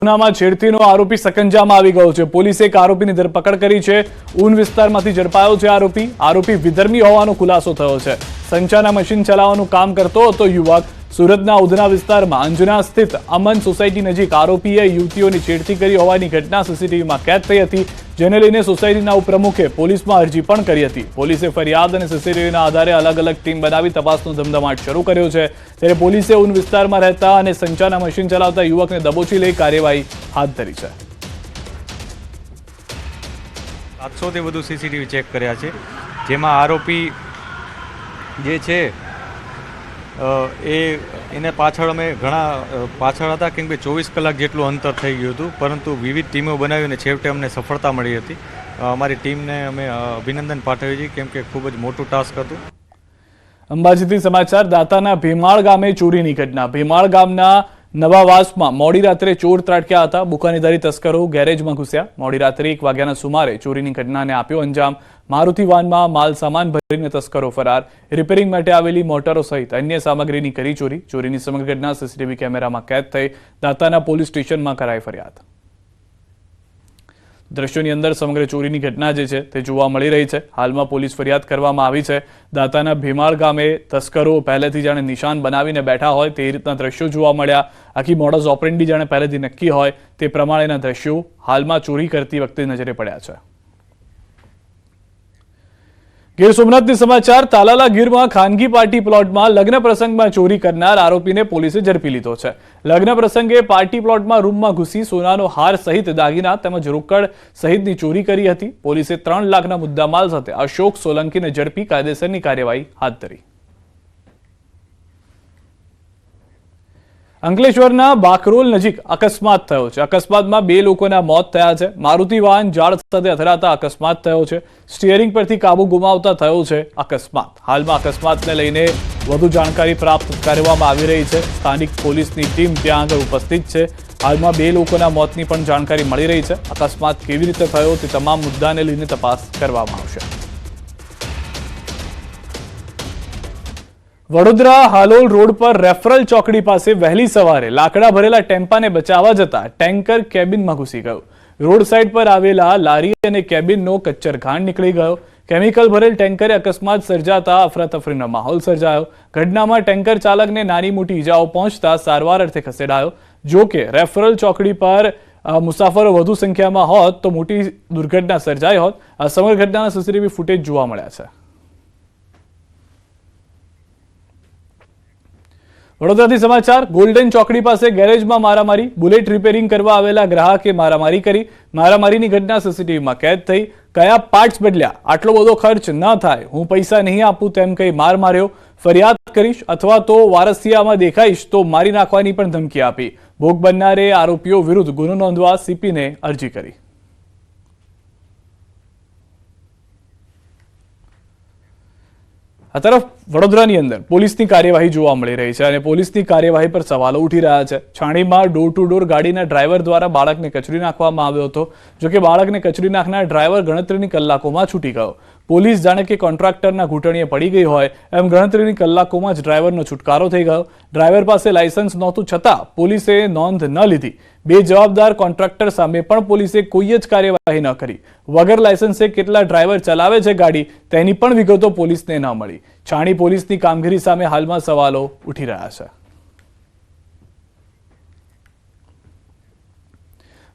ગુનામાં છેડતીનો આરોપી સકંજામાં આવી ગયો છે। પોલીસે એક આરોપીની ધરપકડ કરી છે। ઊન વિસ્તારમાંથી ઝડપાયો છે આરોપી વિધર્મી હોવાનો ખુલાસો થયો છે। સંચાના મશીન ચલાવવાનું કામ કરતો હતો યુવક। સુરતના ઉધના વિસ્તારમાં અંજના સ્થિત અમન સોસાયટી નજીક આરોપીએ યુવતીઓની છેડતી કરી હોવાની ઘટના સીસીટીવીમાં કેદ થઈ હતી, જેને લઈને સોસાયટીના ઉપપ્રમુખે પોલીસમાં અરજી પણ કરી હતી। પોલીસે ફરિયાદ અને સીસીટીવીના આધારે અલગ અલગ ટીમ બનાવી તપાસનો ધમધમાટ શરૂ કર્યો છે। ત્યારે પોલીસે ઊન વિસ્તારમાં રહેતા અને સંચાના મશીન ચલાવતા યુવકને દબોચી લઈ કાર્યવાહી હાથ ધરી છે। 700 થી વધુ સીસીટીવી ચેક કર્યા છે, જેમાં આરોપી જે છે એને પાછળ અમે ઘણા પાછળ હતા, કેમ કે 24 કલાક જેટલું અંતર થઈ ગયું હતું, પરંતુ વિવિધ ટીમો બનાવીને છેવટે અમને સફળતા મળી હતી। અમારી ટીમને અમે અભિનંદન પાઠવીએ છીએ, કેમ કે ખૂબ જ મોટું ટાસ્ક હતું। અંબાજીથી સમાચાર। દાતાના ભીમાળ ગામે ચોરીની ઘટના। ભીમાળ ગામના નવાવાસમાં મોડી રાત્રે ચોર ત્રાટક્યા હતા। બુકાનીધારી તસ્કરો ગેરેજમાં ઘૂસ્યા। મોડી રાત્રે 1 વાગ્યાના સુમારે ચોરીની ઘટનાને આપ્યો અંજામ। મારુતિ વાનમાં માલ સામાન ભરીને તસ્કરો ફરાર। રિપેરિંગ માટે આવેલી મોટરો સહિત અન્ય સામગ્રીની કરી ચોરી। ચોરીની સમગ્ર ઘટના સીસીટીવી કેમેરામાં કેદ થઈ દાતાના પોલીસ સ્ટેશનમાં કરાઈ ફરિયાદ। દ્રશ્યોની અંદર સમગ્ર ચોરીની ઘટના જે છે તે જોવા મળી રહી છે। હાલમાં પોલીસ ફરિયાદ કરવામાં આવી છે। દાતાના ભીમાળ ગામે તસ્કરો પહેલેથી જાણે નિશાન બનાવીને બેઠા હોય તે રીતના દ્રશ્યો જોવા મળ્યા। આખી મોડસ ઓપરેન્ડી જાણે પહેલેથી નક્કી હોય તે પ્રમાણેના દ્રશ્યો હાલમાં ચોરી કરતી વખતે નજરે પડ્યા છે। ગીર સોમનાથથી સમાચાર। તાલાલા ગીરમાં ખાનગી પાર્ટી પ્લોટમાં લગ્ન પ્રસંગમાં ચોરી કરનાર આરોપીને પોલીસે ઝડપી લીધો છે। લગ્ન પ્રસંગે પાર્ટી પ્લોટમાં રૂમમાં ઘૂસી સોનાનો હાર સહિત દાગીના તેમજ રોકડ સહિતની ચોરી કરી હતી। પોલીસે 3 લાખના મુદ્દામાલ સાથે અશોક સોલંકીને ઝડપી કાયદેસરની કાર્યવાહી હાથ ધરી। અંકલેશ્વરના બાકરોલ નજીક અકસ્માત થયો છે। અકસ્માતમાં 2 લોકોના મોત થયા છે। મારુતિ વાહન ઝાડ સાથે અથડાતા અકસ્માત થયો છે। સ્ટીયરિંગ પરથી કાબુ ગુમાવતા થયો છે અકસ્માત। હાલમાં અકસ્માતને લઈને વધુ જાણકારી પ્રાપ્ત કરવામાં આવી રહી છે। સ્થાનિક પોલીસની ટીમ ત્યાં આગળ ઉપસ્થિત છે। હાલમાં 2 લોકોના મોતની પણ જાણકારી મળી રહી છે। અકસ્માત કેવી રીતે થયો તે તમામ મુદ્દાને લઈને તપાસ કરવામાં આવશે। વડોદરા હાલોલ રોડ પર રેફરલ ચોકડી પાસે વહેલી સવારે લાકડા ભરેલા ટેમ્પાને બચાવવા જતા ટેન્કર કેબિનમાં ઘૂસી ગયો। રોડ સાઈડ પર આવેલા લારી અને કેબિનનો કચ્ચર ઘાણ નીકળી ગયો। કેમિકલ ભરેલ ટેન્કરે અકસ્માત સર્જાતા અફરાતફરીનો માહોલ સર્જાયો। ઘટનામાં ટેન્કર ચાલકને નાની મોટી ઈજાઓ પહોંચતા સારવાર અર્થે ખસેડાયો। જો કે રેફરલ ચોકડી પર મુસાફરો વધુ સંખ્યામાં હોત તો મોટી દુર્ઘટના સર્જાઈ હોત। આ સમગ્ર ઘટનાના સીસીટીવી ફૂટેજ જોવા મળ્યા છે। વડોદરાથી સમાચાર। ગોલ્ડન ચોકડી પાસે ગેરેજમાં મારામારી। બુલેટ રિપેરિંગ કરવા આવેલા ગ્રાહકે મારામારી કરી। મારામારીની ઘટના સીસીટીવીમાં કેદ થઈ। કયા પાર્ટ્સ બદલ્યા, આટલો બધો ખર્ચ ન થાય, હું પૈસા નહીં આપું તેમ કહી માર માર્યો। ફરિયાદ કરીશ અથવા તો વારસિયામાં દેખાઈશ તો મારી નાખવાની પણ ધમકી આપી। ભોગ બનનારે આરોપીઓ વિરુદ્ધ ગુનો નોંધવા સીપીને અરજી કરી। આ તરફ વડોદરાની અંદર પોલીસની કાર્યવાહી જોવા મળી રહી છે અને પોલીસની કાર્યવાહી પર સવાલો ઉઠી રહ્યા છે। છાણીમાં ડોર ટુ ડોર ગાડીના ડ્રાઈવર દ્વારા બાળકને કચડી નાખવામાં આવ્યો હતો। જોકે બાળકને કચડી નાખનાર ડ્રાઈવર ગણતરીની કલાકોમાં છૂટી ગયો। પોલીસ જાણે કે કોન્ટ્રાક્ટરના ઘૂંટણીએ પડી ગઈ હોય એમ ગણતરીની કલાકોમાં જ ડ્રાઈવરનો છુટકારો થઈ ગયો। ડ્રાઈવર પાસે લાયસન્સ નહોતું છતાં પોલીસે નોંધ ન લીધી। બેજવાબદાર કોન્ટ્રાક્ટર સામે પણ પોલીસે કોઈ જ કાર્યવાહી ન કરી। વગર લાયસન્સે કેટલા ડ્રાઈવર ચલાવે છે ગાડી તેની પણ વિગતો પોલીસને ન મળી। છાણી પોલીસની કામગીરી સામે હાલમાં સવાલો ઉઠી રહ્યા છે।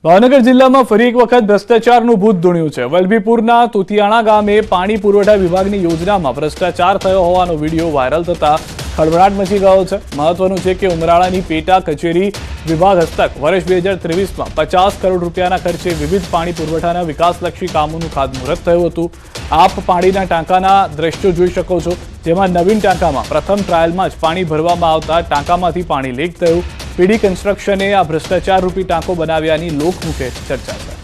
ભાવનગર જિલ્લામાં ફરી એક વખત ભ્રષ્ટાચારનું ભૂત ધૂણ્યું છે। વલભીપુરના તોતિયાણા ગામે પાણી પુરવઠા વિભાગની યોજનામાં ભ્રષ્ટાચાર થયો હોવાનો વિડીયો વાયરલ થતા ખળભળાટ મચી ગયો છે। મહત્વનું છે કે ઉમરાળાની પેટા કચેરી વિભાગ હસ્તક વર્ષ 2023માં 50 કરોડ રૂપિયાના ખર્ચે વિવિધ પાણી પુરવઠાના વિકાસલક્ષી કામોનું ખાતમુહૂર્ત થયું હતું। આપ પાણીના ટાંકાના દ્રશ્યો જોઈ શકો છો, જેમાં નવીન ટાંકામાં પ્રથમ ટ્રાયલમાં જ પાણી ભરવામાં આવતા ટાંકામાંથી પાણી લીક થયું। પીડી કન્સ્ટ્રક્શને આ ભ્રષ્ટાચાર રૂપી ટાંકો બનાવ્યાની લોકમુખે ચર્ચા છે।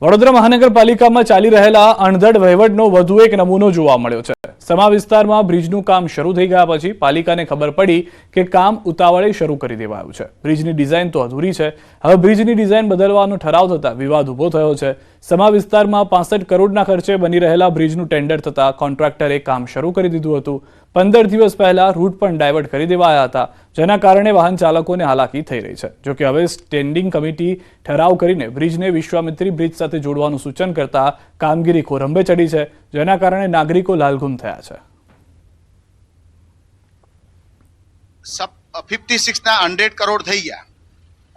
વડોદરા મહાનગરપાલિકામાં ચાલી રહેલા અણધડ વહીવટનો વધુ એક નમૂનો જોવા મળ્યો છે। સમા વિસ્તારમાં બ્રિજનું કામ શરૂ થઈ ગયા પછી પાલિકાને ખબર પડી કે કામ ઉતાવળે શરૂ કરી દેવાયું છે। બ્રિજની ડિઝાઇન તો અધૂરી છે। હવે બ્રિજની ડિઝાઇન બદલવાનો ઠરાવ થતા વિવાદ ઉભો થયો છે। સમા વિસ્તારમાં 65 કરોડના ખર્ચે બની રહેલા બ્રિજનું ટેન્ડર થતા કોન્ટ્રાક્ટરે કામ શરૂ કરી દીધું હતું. 15 દિવસ પહેલા રૂટ પણ ડાયવર્ટ કરી દેવાયા હતા, જેના કારણે વાહન ચાલકોને હાલાકી થઈ રહી છે. જોકે હવે સ્ટેન્ડિંગ કમિટી ઠરાવ કરીને બ્રિજને વિશ્વામિત્રી બ્રિજ સાથે જોડવાનું સૂચન કરતા કામગીરી ખોરંભે ચડી છે, જેના કારણે નાગરિકો લાલઘુમ થયા છે. 56 ના 100 કરોડ થઈ ગયા.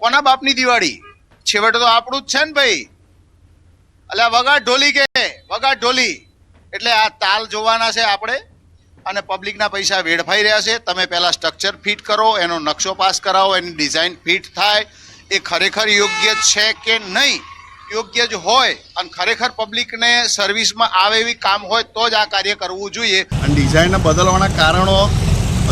કોના બાપની દિવાળી? છેવટે તો આપણું જ છે ને ભાઈ. અલ્યા વગાડ ઢોલી કે વગાડ ઢોલી. એટલે આ તાલ જોવાના છે આપણે, અને પબ્લિકના પૈસા વેડફાઈ રહ્યા છે. તમે પહેલા સ્ટ્રક્ચર ફિટ કરો, એનો નકશો પાસ કરાવો, એની ડિઝાઇન ફિટ થાય, એ ખરેખર યોગ્ય છે કે નહીં. યોગ્ય જ હોય અને ખરેખર પબ્લિકને સર્વિસમાં આવે એવી કામ હોય તો જ આ કાર્ય કરવું જોઈએ. અને ડિઝાઇનને બદલવાના કારણો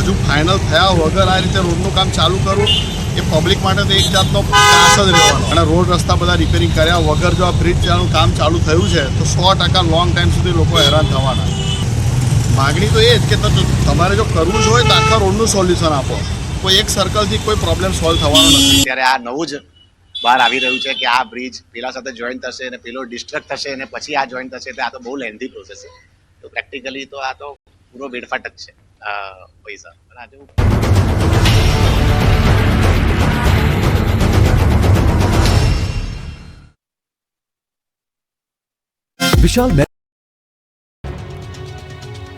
હજુ ફાઇનલ થયા વગર આ રીતે રોડનું કામ ચાલુ કરવું એ પબ્લિક માટે તો એક જાતનો ત્રાસ જ રહેવાનો. અને રોડ રસ્તા બધા રિપેરિંગ કર્યા વગર જો આ બ્રિજ કામ ચાલુ થયું છે તો 100% લોંગ ટાઈમ સુધી લોકો હેરાન થવાના. માગણી તો એ જ કે તમારે જો કરવું જ હોય તો આખા રોડનું સોલ્યુશન આપો. કોઈ એક સર્કલથી કોઈ પ્રોબ્લેમ સોલ્વ થવાનો નથી. ત્યારે આ નવું જ બહાર આવી રહ્યું છે કે આ બ્રિજ પેલા સાથે જોઈન થશે અને પેલો ડિસ્ટ્રક્ટ થશે અને પછી આ જોઈન થશે, એટલે આ તો બહુ લેન્ધી પ્રોસેસ છે. તો પ્રેક્ટિકલી તો આ તો પૂરો વેડફાટ જ છે પૈસા. અને આજે વિશાલ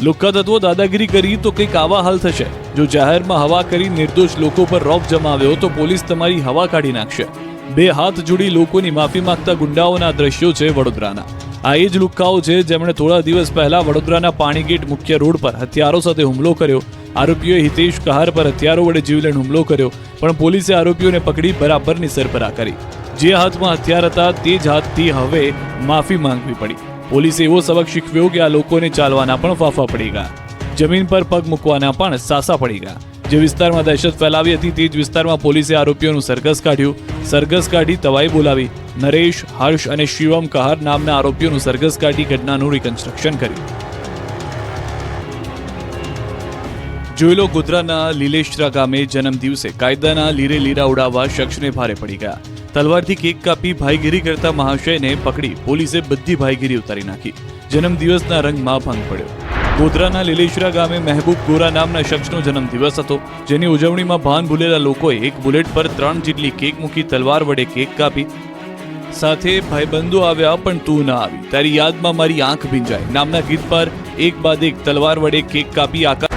લુક્કા તત્વો દાદાગીરી કરી તો કંઈક આવા હાલ થશે. જો જાહેરમાં હવા કરી નિર્દોષ લોકો પર રોપ જમાવ્યો તો પોલીસ તમારી હવા કાઢી નાખશે. બે હાથ જોડી લોકોની માફી માંગતા ગુંડાઓના દ્રશ્યો છે વડોદરાના. આ એ જ લુક્કાઓ છે જેમણે થોડા દિવસ પહેલા વડોદરાના પાણીગેટ મુખ્ય રોડ પર હથિયારો સાથે હુમલો કર્યો. આરોપીઓએ હિતેશ કહાર પર હથિયારો વડે જીવલેણ હુમલો કર્યો, પણ પોલીસે આરોપીઓને પકડી બરાબરની સરભરા કરી. જે હાથમાં હથિયાર હતા તે જ હાથથી હવે માફી માંગવી પડી. પોલીસે એવો સબક શીખવ્યો કે આ લોકોને ચાલવાના પણ ફાફા પડી ગયા, જમીન પર પગ મૂકવાના પણ સાસા પડી ગયા. જે વિસ્તારમાં દહેશત ફેલાવી હતી તે જ વિસ્તારમાં પોલીસે આરોપીઓનું સરઘસ કાઢ્યું. સરઘસ કાઢી તવાઈ બોલાવી નરેશ, હર્ષ અને શિવમ કહાર નામના આરોપીઓનું સરઘસ કાઢી ઘટનાનું રિકન્સ્ટ્રક્શન કર્યું. જોઈ લો, ગોધરાના લીલેશરા ગામે જન્મ દિવસે કાયદાના લીરે લીરા ઉડાવવા શખ્સને ભારે પડી ગયા. તલવારથી કેક કાપી ભાઈગીરી કરતા મહાશયને પકડી પોલીસે બધી ભાઈગીરી ઉતારી નાખી. જન્મદિવસના રંગમાં ભંગ પડ્યો. ગોધરાના લીલેશરા ગામે મહેબૂબ ગોરા નામના શખ્સનો જન્મદિવસ હતો, જેની ઉજવણીમાં ભાન ભૂલેલા લોકોએ એક બુલેટ પર 3 જેટલી કેક મૂકી તલવાર વડે કેક કાપી. સાથે ભાઈબંધો આવ્યા પણ તું ના આવી, તારી યાદમાં મારી આંખ ભીંજાય નામના ગીત પર એક બાદ એક તલવાર વડે કેક કાપી આકાશ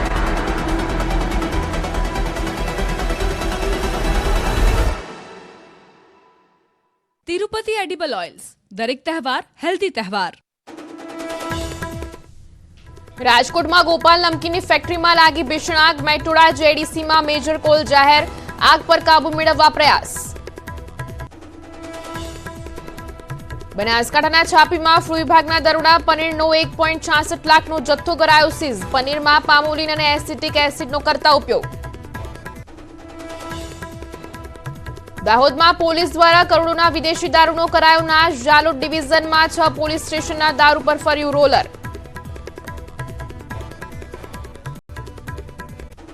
તિરુપતિ એડિબલ ઓઇલ્સ, દરેક તહેવાર હેલ્ધી તહેવાર. રાજકોટમાં ગોપાલ નમકીનની ફેક્ટરીમાં લાગી ભીષણ આગ. મેટોડા જેડીસીમાં મેજર કોલ જાહેર. આગ પર કાબુ મેળવવા પ્રયાસ. બનાસકાંઠાના છાપીમાં ફ્રૂ વિભાગના દરોડા. પનીરનો 1.66 લાખનો જથ્થો કરાયો સીઝ. પનીરમાં પામોલિન અને એસિટિક એસિડનો કરતા ઉપયોગ. દાહોદમાં પોલીસ દ્વારા કરોડોના વિદેશી દારૂનો કરાયો નાશ. જાલોદ ડિવિઝનમાં 6 પોલીસ સ્ટેશનના દારૂ પર ફર્યું રોલર.